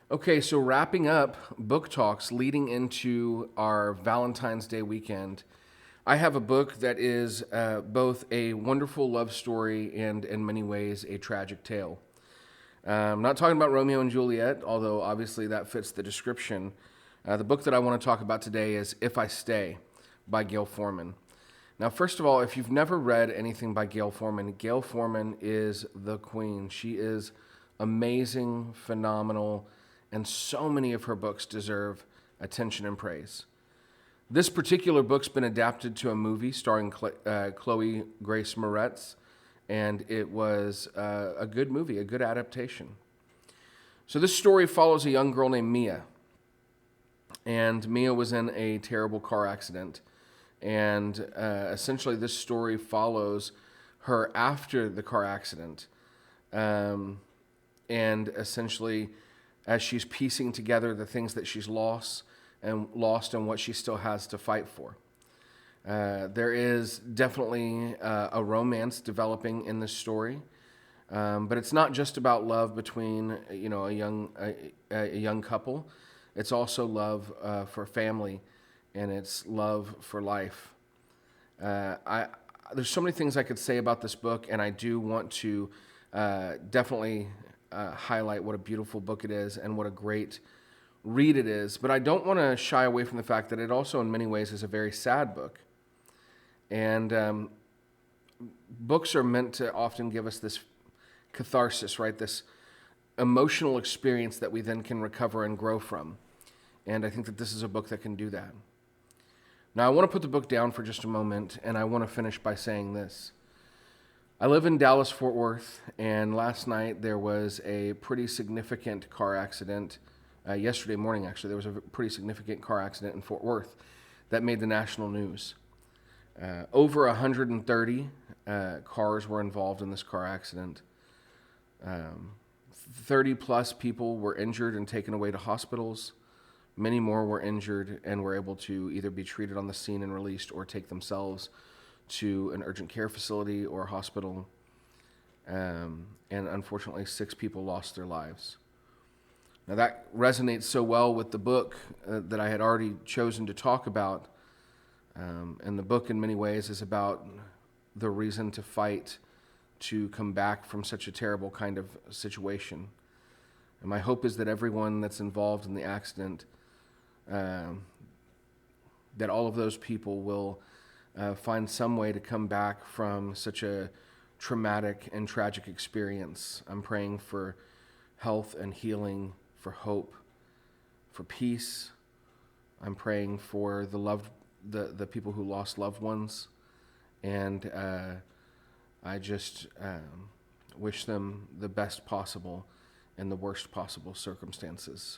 Okay, so wrapping up book talks leading into our Valentine's Day weekend, I have a book that is both a wonderful love story and, in many ways, a tragic tale. I'm not talking about Romeo and Juliet, although obviously that fits the description. The book that I want to talk about today is If I Stay by Gail Forman. Now, first of all, if you've never read anything by Gail Forman is the queen. She is amazing, phenomenal, and so many of her books deserve attention and praise. This particular book's been adapted to a movie starring Chloe Grace Moretz, and it was a good movie, a good adaptation. So this story follows a young girl named Mia, and Mia was in a terrible car accident. And essentially, this story follows her after the car accident. And essentially, as she's piecing together the things that she's lost and what she still has to fight for. There is definitely a romance developing in this story, but it's not just about love between a young couple. It's also love for family, and it's love for life. There's so many things I could say about this book, and I do want to definitely highlight what a beautiful book it is and what a great read it is. But I don't want to shy away from the fact that it also, in many ways, is a very sad book. And books are meant to often give us this catharsis, right? This emotional experience that we then can recover and grow from. And I think that this is a book that can do that. Now, I want to put the book down for just a moment, and I want to finish by saying this. I live in Dallas-Fort Worth, and last night there was a pretty significant car accident. Yesterday morning, actually, there was a pretty significant car accident in Fort Worth that made the national news. Over 130 cars were involved in this car accident. 30 plus people were injured and taken away to hospitals. Many more were injured and were able to either be treated on the scene and released or take themselves to an urgent care facility or hospital. And unfortunately, 6 people lost their lives. Now that resonates so well with the book that I had already chosen to talk about. And the book in many ways is about the reason to fight to come back from such a terrible kind of situation. And my hope is that everyone that's involved in the accident, that all of those people will find some way to come back from such a traumatic and tragic experience. I'm praying for health and healing, for hope, for peace. I'm praying for the people who lost loved ones, and I just wish them the best possible in the worst possible circumstances.